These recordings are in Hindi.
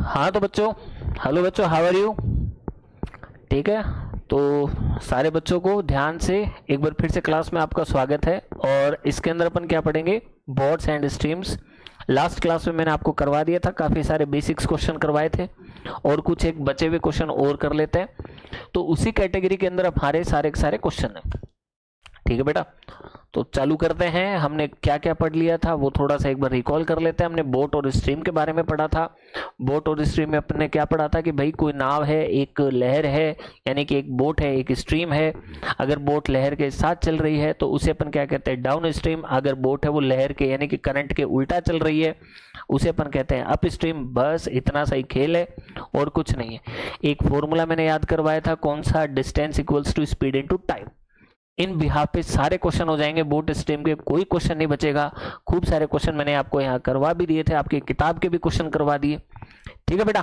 हाँ तो बच्चों, हेलो बच्चों, हाउ आर यू? ठीक है, तो सारे बच्चों को ध्यान से एक बार फिर से क्लास में आपका स्वागत है। और इसके अंदर अपन क्या पढ़ेंगे? Boards and streams. Last class में मैंने आपको करवा दिया था, काफ़ी सारे बेसिक्स क्वेश्चन करवाए थे और कुछ एक बचे हुए क्वेश्चन और कर लेते हैं। तो उसी कैटेगरी के अंदर हमारे सारे क्वेश्चन हैं। ठीक है बेटा, तो चालू करते हैं। हमने क्या क्या पढ़ लिया था वो थोड़ा सा एक बार रिकॉल कर लेते हैं। हमने बोट और स्ट्रीम के बारे में पढ़ा था। बोट और स्ट्रीम में अपने क्या पढ़ा था कि भाई कोई नाव है, एक लहर है, यानी कि एक बोट है, एक स्ट्रीम है। अगर बोट लहर के साथ चल रही है तो उसे अपन क्या कहते हैं? Down stream. अगर बोट है वो लहर के यानी कि करंट के उल्टा चल रही है उसे अपन कहते हैं अप स्ट्रीम। बस इतना सा ही खेल है और कुछ नहीं है। एक फॉर्मूला मैंने याद करवाया था, कौन सा? Distance equals to speed into time. In behalf पे सारे क्वेश्चन हो जाएंगे बोट स्ट्रीम के, कोई क्वेश्चन नहीं बचेगा। खूब सारे क्वेश्चन मैंने आपको यहाँ करवा भी दिए थे, आपकी किताब के भी क्वेश्चन करवा दिए। ठीक है बेटा,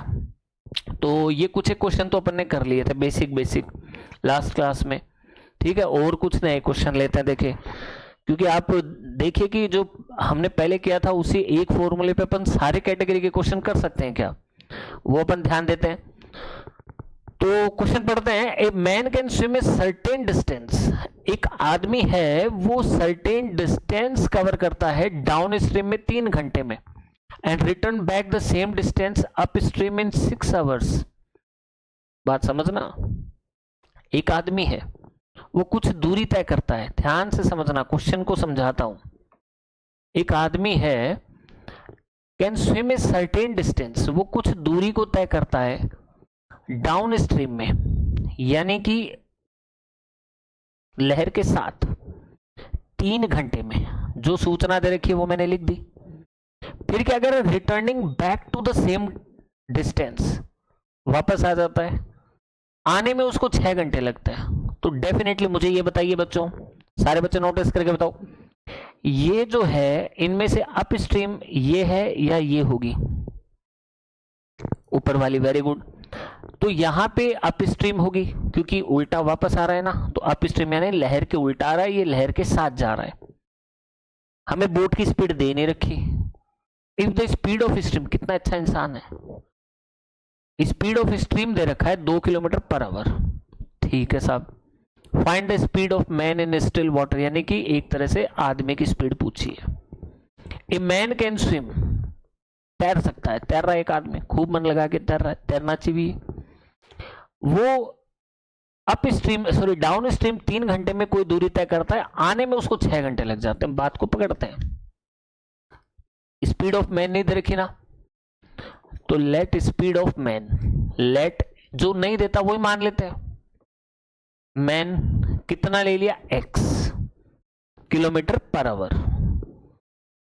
तो ये कुछ एक क्वेश्चन तो अपन ने कर लिए थे बेसिक लास्ट क्लास में। ठीक है, और कुछ नए क्वेश्चन लेते हैं। देखे, क्योंकि आप देखिए कि जो हमने पहले किया था उसी एक फॉर्मूले पे अपन सारे कैटेगरी के क्वेश्चन कर सकते हैं क्या, वो अपन ध्यान देते हैं। तो क्वेश्चन पढ़ते हैं। A man can swim a certain distance. एक आदमी है वो सर्टेन डिस्टेंस कवर करता है डाउन स्ट्रीम में 3 घंटे में, and return back the same distance up stream in 6 hours. बात समझना, एक आदमी है वो कुछ दूरी तय करता है। ध्यान से समझना, क्वेश्चन को समझाता हूं। एक आदमी है can swim a certain distance, वो कुछ दूरी को तय करता है डाउन स्ट्रीम में, यानी कि लहर के साथ 3 घंटे में। जो सूचना दे रखी है वो मैंने लिख दी। फिर क्या करें? Returning back to the same distance, वापस आ जाता है। आने में उसको 6 घंटे लगता है। तो डेफिनेटली मुझे ये बताइए बच्चों, सारे बच्चे नोटिस करके बताओ, ये जो है इनमें से अप स्ट्रीम ये है या ये होगी? ऊपर वाली, वेरी गुड। तो यहां पे अप स्ट्रीम होगी क्योंकि उल्टा वापस आ रहा है ना, तो अप स्ट्रीम यानी लहर के उल्टा आ रहा है, ये लहर के साथ जा रहा है। हमें बोट की स्पीड दे नहीं रखी। If the speed of stream, कितना अच्छा इंसान है, स्पीड ऑफ स्ट्रीम दे रखा है 2 किलोमीटर पर आवर। ठीक है साहब। Find the speed of man in still water, यानी कि एक तरह से आदमी की स्पीड पूछी है। ए मैन कैन स्विम, तैर सकता है, तैर रहा है एक आदमी, खूब मन लगा के तैर रहा है, तैरना चाहिए। वो up stream sorry down stream 3 घंटे में कोई दूरी तय करता है, आने में उसको 6 घंटे लग जाते हैं। बात को पकड़ते हैं। स्पीड ऑफ मैन नहीं दे रखी ना, तो let speed of man, let जो नहीं देता वही मान लेते हैं। मैन कितना ले लिया? x kilometre per our.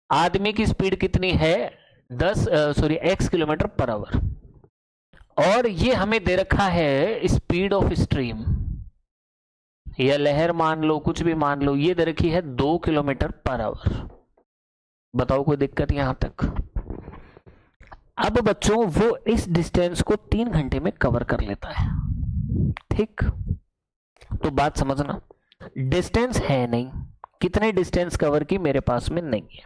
आदमी की स्पीड कितनी है? x kilometre per our. और ये हमें दे रखा है स्पीड ऑफ स्ट्रीम या लहर, मान लो कुछ भी मान लो, ये दे रखी है 2 किलोमीटर पर आवर। बताओ कोई दिक्कत यहां तक? अब बच्चों वो इस डिस्टेंस को 3 घंटे में कवर कर लेता है। ठीक, तो बात समझना, डिस्टेंस है नहीं, कितने डिस्टेंस कवर की मेरे पास में नहीं है,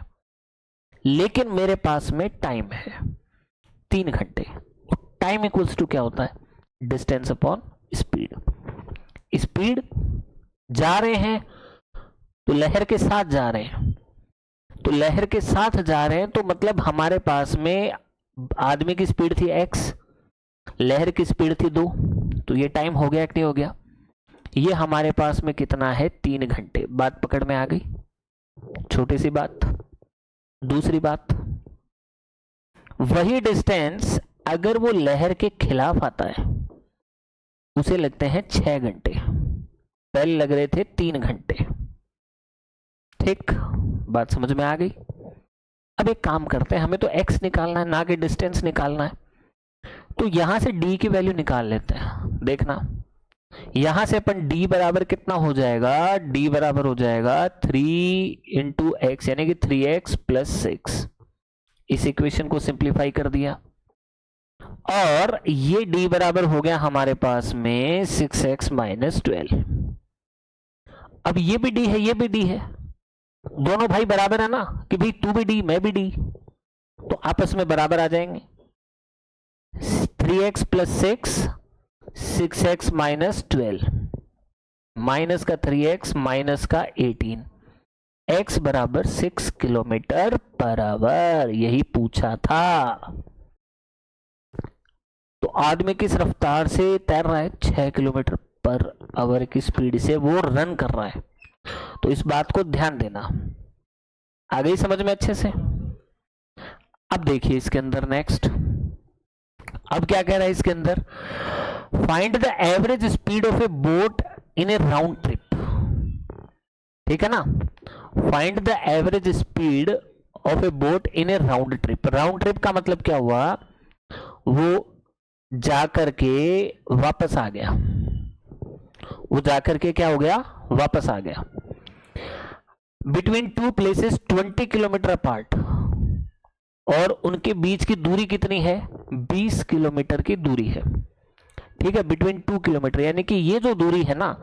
लेकिन मेरे पास में टाइम है 3 घंटे। टाइम इक्वल्स टू क्या होता है? Distance upon speed. स्पीड जा रहे हैं तो लहर के साथ जा रहे हैं, तो लहर के साथ जा रहे हैं तो मतलब हमारे पास में आदमी की स्पीड थी x, लहर की स्पीड थी 2, तो ये टाइम हो गया कि नहीं हो गया? ये हमारे पास में कितना है? 3 घंटे। बात पकड़ में आ गई? छोटी सी बात। दूसरी बात, वही डिस्टेंस अगर वो लहर के खिलाफ आता है उसे लगते हैं 6 घंटे, पहले लग रहे थे 3 घंटे। ठीक, बात समझ में आ गई? अब एक काम करते हैं, हमें तो x निकालना है ना कि डिस्टेंस निकालना है। तो यहां से d की वैल्यू निकाल लेते हैं। देखना, यहां से अपन d बराबर कितना हो जाएगा? d बराबर हो जाएगा 3 इंटू एक्स, यानी कि 3x प्लस 6। इस इक्वेशन को सिंप्लीफाई कर दिया और ये d बराबर हो गया हमारे पास में 6x माइनस 12। अब ये भी d है, ये भी d है, दोनों भाई बराबर है ना, कि भाई तू भी d मैं भी d, तो आपस में बराबर आ जाएंगे। 3x plus 6x minus 12, minus का 3x माइनस का 18, x बराबर 6 किलोमीटर पर आवर, यही पूछा था। तो आदमी किस रफ्तार से तैर रहा है? 6 किलोमीटर पर आवर की स्पीड से वो रन कर रहा है। तो इस बात को ध्यान देना। आ गई समझ में अच्छे से? अब देखिए इसके अंदर नेक्स्ट, अब क्या कह रहा है इसके अंदर? Find the average speed of A boat in A round trip. ठीक है ना? Find the average speed of A boat in A round trip. Round trip का मतलब क्या हुआ? वो जाकर के वापस आ गया, वो जाकर के क्या हो गया? वापस आ गया। Between two places 20 kilometre apart, और उनके बीच की दूरी कितनी है? 20 किलोमीटर की दूरी है। ठीक है, बिटवीन 2 किलोमीटर, यानी कि ये जो दूरी है ना,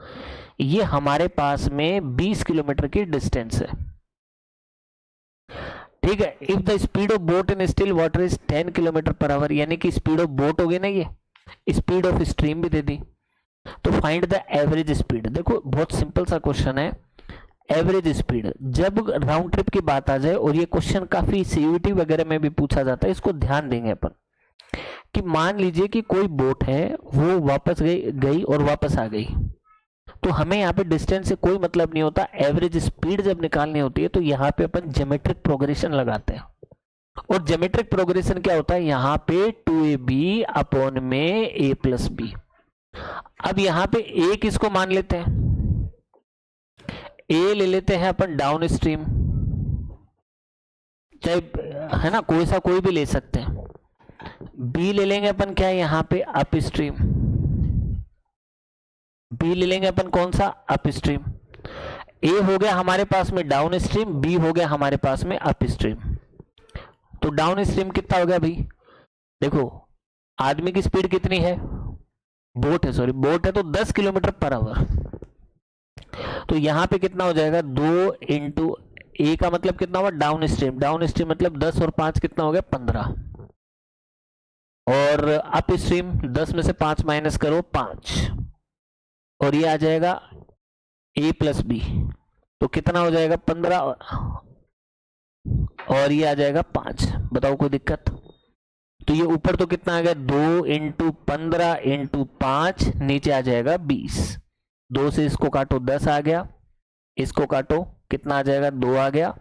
ये हमारे पास में 20 किलोमीटर की डिस्टेंस है। ठीक है, if the speed of boat in still water is 10 kilometre per our, यानी कि स्पीड ऑफ बोट हो गई ना, ये स्पीड ऑफ स्ट्रीम भी दे दी। तो फाइंड द एवरेज स्पीड। देखो बहुत सिंपल सा क्वेश्चन है, एवरेज स्पीड। जब राउंड ट्रिप की बात आ जाए, और ये क्वेश्चन काफी सीयूटी वगैरह में भी पूछा जाता है, इसको ध्यान देंगे अपन कि मान लीजिए कि कोई बोट है, वो वापस गई और वापस आ गई, तो हमें यहाँ पे डिस्टेंस से कोई मतलब नहीं होता। एवरेज स्पीड जब निकालनी होती है तो यहाँ पे अपन ज्योमेट्रिक प्रोग्रेशन लगाते हैं, और ज्योमेट्रिक प्रोग्रेशन क्या होता है? यहाँ पे 2ab अपॉन में a प्लस बी। अब यहाँ पे a किसको मान लेते हैं? ए ले लेते हैं अपन डाउन स्ट्रीम, चाहे है ना, कोई भी ले सकते हैं। बी ले लेंगे अपन क्या है यहाँ पे? Up stream. बी ले लेंगे अपन कौन सा? Up stream. ए हो गया हमारे पास में डाउन स्ट्रीम, बी हो गया हमारे पास में अप स्ट्रीम। तो डाउन स्ट्रीम कितना हो गया भाई? देखो आदमी की स्पीड कितनी है? बोट है, सॉरी बोट है, तो 10 किलोमीटर पर आवर। तो यहां पे कितना हो जाएगा? 2 इंटू ए का मतलब कितना हुआ? Down stream. डाउन स्ट्रीम मतलब 10 और 5 कितना हो गया? 15। और अप स्ट्रीम 10 में से 5 माइनस करो 5, और ये आ जाएगा ए प्लस बी, तो कितना हो जाएगा? 15, और ये आ जाएगा 5। बताओ कोई दिक्कत? तो ये ऊपर तो कितना आ गया? 2 इंटू 15 इंटू 5, नीचे आ जाएगा 20। 2 से इसको काटो 10 आ गया, इसको काटो कितना आ जाएगा? 2 आ गया,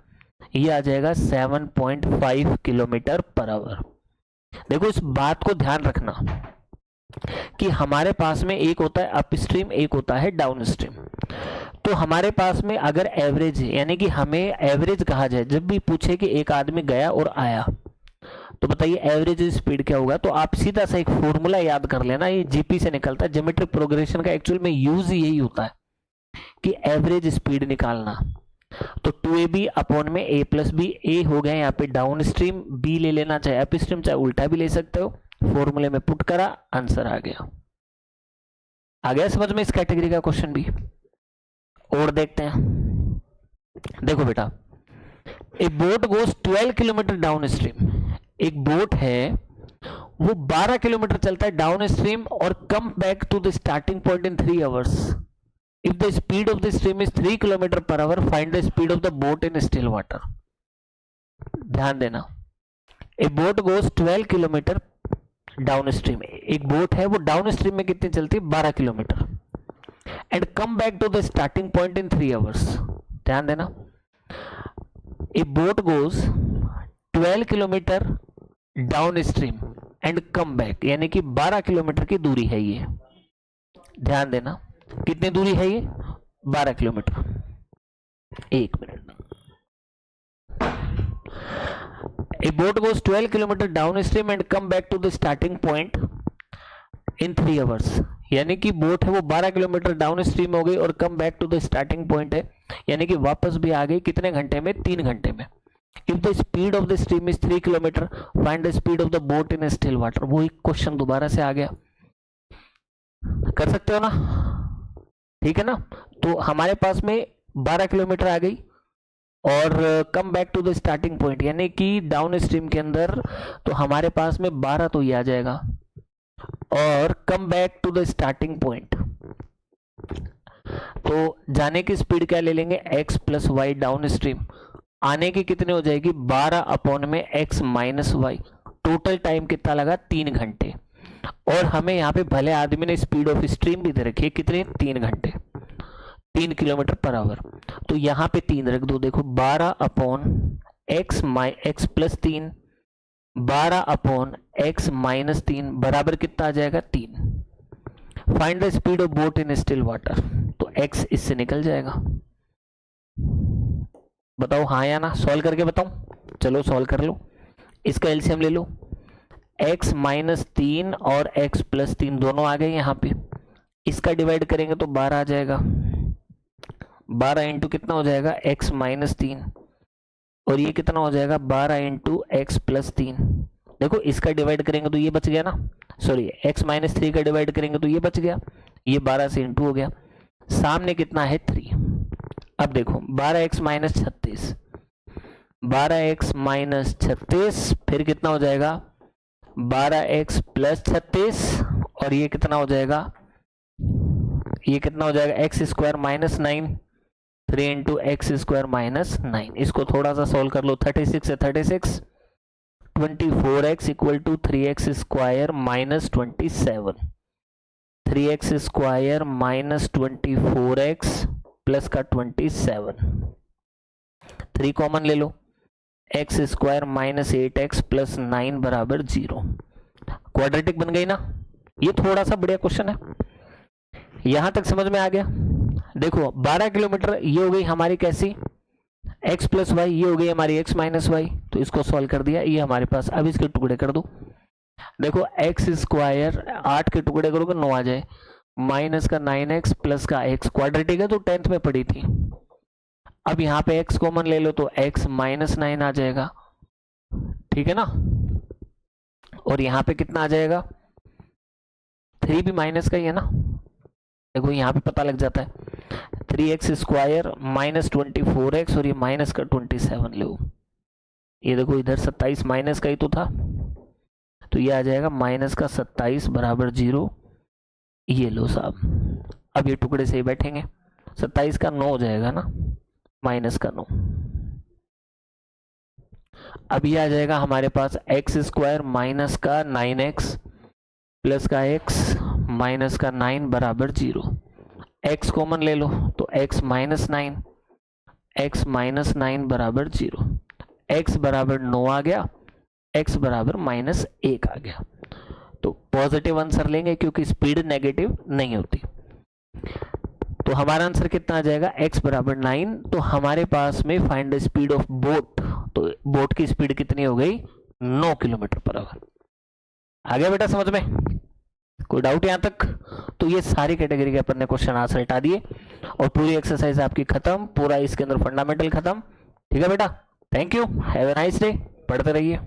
ये आ जाएगा 7.5 किलोमीटर पर आवर। देखो इस बात को ध्यान रखना कि हमारे पास में एक होता है अप स्ट्रीम, एक होता है डाउन स्ट्रीम। तो हमारे पास में अगर एवरेज है, यानी कि हमें एवरेज कहा जाए, जब भी पूछे कि एक आदमी गया और आया, तो बताइए एवरेज स्पीड क्या होगा? तो आप सीधा सा एक फॉर्मूला याद कर लेना, ये जीपी से निकलता है। ज्योमेट्रिक प्रोग्रेशन का एक्चुअल में यूज यही होता है कि एवरेज स्पीड निकालना। तो 2ab अपॉन में a प्लस बी। ए हो गया यहाँ पे डाउन स्ट्रीम, बी ले लेना, चाहे अप स्ट्रीम चाहे उल्टा भी ले सकते हो। फॉर्मूले में पुट करा, आंसर आ गया। आ गया समझ में इस कैटेगरी का क्वेश्चन भी? और देखते हैं। देखो बेटा, a boat goes 12 kilometre down stream. एक बोट है वो 12 किलोमीटर चलता है डाउन स्ट्रीम और come back to the starting point in 3 hours. If the speed of the stream is 3 kilometre per hour, find the speed of the boat in still water. ध्यान देना, a boat goes 12 kilometre down stream. एक बोट है वो डाउन स्ट्रीम में कितनी चलती है? 12 kilometre, and come back to the starting point in 3 hours. ध्यान देना, a boat goes 12 kilometre down stream and come back, यानी कि 12 किलोमीटर की दूरी है ये। ध्यान देना, कितनी दूरी है ये? 12 किलोमीटर। एक minute. A boat goes 12 kilometre down stream and come back to the starting point in 3 hours, यानी कि बोट है वो 12 किलोमीटर डाउन स्ट्रीम हो गई और come back to the starting point है, यानी कि वापस भी आ गई। कितने घंटे में? 3 घंटे में। If the speed of the stream is 3 kilometre, find the speed of the boat in still water. वो एक क्वेश्चन दोबारा से आ गया, कर सकते हो ना? ठीक है ना? तो हमारे पास में 12 किलोमीटर आ गई और come back to the starting point, यानी कि डाउन स्ट्रीम के अंदर तो हमारे पास में 12 तो ये आ जाएगा, और come back to the starting point. तो जाने की स्पीड क्या ले लेंगे, x plus y down stream. आने की कितने हो जाएगी, 12 अपॉन में x minus y. Total time कितना लगा, 3 घंटे। और हमें यहाँ पे भले आदमी ने स्पीड ऑफ स्ट्रीम भी दे रखी है, कितने, 3 घंटे, 3 किलोमीटर पर आवर। तो यहाँ पे 3 रख दो, देखो 12 upon x plus 3, 12 upon x minus 3 बराबर कितना आ जाएगा, 3। Find the speed of boat in still water. तो x इससे निकल जाएगा। बताओ हाँ या ना, सॉल्व करके बताऊं, चलो सॉल्व कर लो। इसका एलसीएम ले लो, x माइनस 3 और x प्लस 3 दोनों आ गए यहाँ पे। इसका डिवाइड करेंगे तो 12 आ जाएगा। 12 इंटू कितना हो जाएगा, x माइनस 3, और ये कितना हो जाएगा, 12 इंटू एक्स प्लस 3। देखो इसका डिवाइड करेंगे तो ये बच गया ना, सॉरी x माइनस 3 का डिवाइड करेंगे तो ये बच गया, ये 12 से इंटू हो गया। सामने कितना है, 3। अब देखो 12x माइनस 36, 12x माइनस 36, फिर कितना हो जाएगा, 12x प्लस 36, और ये कितना हो जाएगा, ये कितना हो जाएगा, x square minus 9, 3 into x square minus 9। इसको थोड़ा सा सोल्व कर लो, 36 से 36, 24x equal to 3x square minus 27, 3x square minus 24x plus का 27, 3 कॉमन ले लो, x square minus 8x plus 9 बराबर 0। क्वाड्रेटिक बन गई ना। ये थोड़ा सा बढ़िया क्वेश्चन है, यहां तक समझ में आ गया। देखो 12 किलोमीटर ये हो गई हमारी कैसी, x प्लस वाई, ये हो गई हमारी x माइनस वाई। तो इसको सॉल्व कर दिया, ये हमारे पास। अब इसके टुकड़े कर दो, देखो x स्क्वायर 8 के टुकड़े करोगे 9 आ जाए, माइनस का 9x प्लस का x, क्वाड्रेटिक है तो 10th में पड़ी थी। अब यहाँ पे x कॉमन ले लो तो x माइनस 9 आ जाएगा, ठीक है ना। और यहाँ पे कितना आ जाएगा, 3 भी माइनस का ही है ना, देखो यहाँ पे पता लग जाता है। 3x स्क्वायर माइनस 24x, और ये माइनस का 27 लो, ये देखो इधर 27 माइनस का ही तो था, तो ये आ जाएगा माइनस का 27 बराबर 0। ये लो साहब, अब ये टुकड़े से ही बैठेंगे, 27 का 9 हो जाएगा ना, माइनस का 9। अब ये आ जाएगा हमारे पास एक्स स्क्वायर माइनस का 9x प्लस का x माइनस का 9 बराबर 0। x कॉमन ले लो तो x माइनस 9, x माइनस 9 बराबर 0। x बराबर 9 आ गया, x बराबर माइनस 1 आ गया। तो पॉजिटिव आंसर लेंगे क्योंकि स्पीड नेगेटिव नहीं होती। तो हमारा आंसर कितना आ जाएगा, x बराबर 9। तो हमारे पास में find the speed of boat, तो बोट की स्पीड कितनी हो गई, 9 किलोमीटर पर आवर। आ गया बेटा समझ में, कोई डाउट यहां तक। तो ये सारी कैटेगरी के अपन ने क्वेश्चन आंसर हटा दिए और पूरी एक्सरसाइज आपकी खत्म, पूरा इसके अंदर फंडामेंटल खत्म। ठीक है बेटा, thank you, have a nice day, पढ़ते रहिए।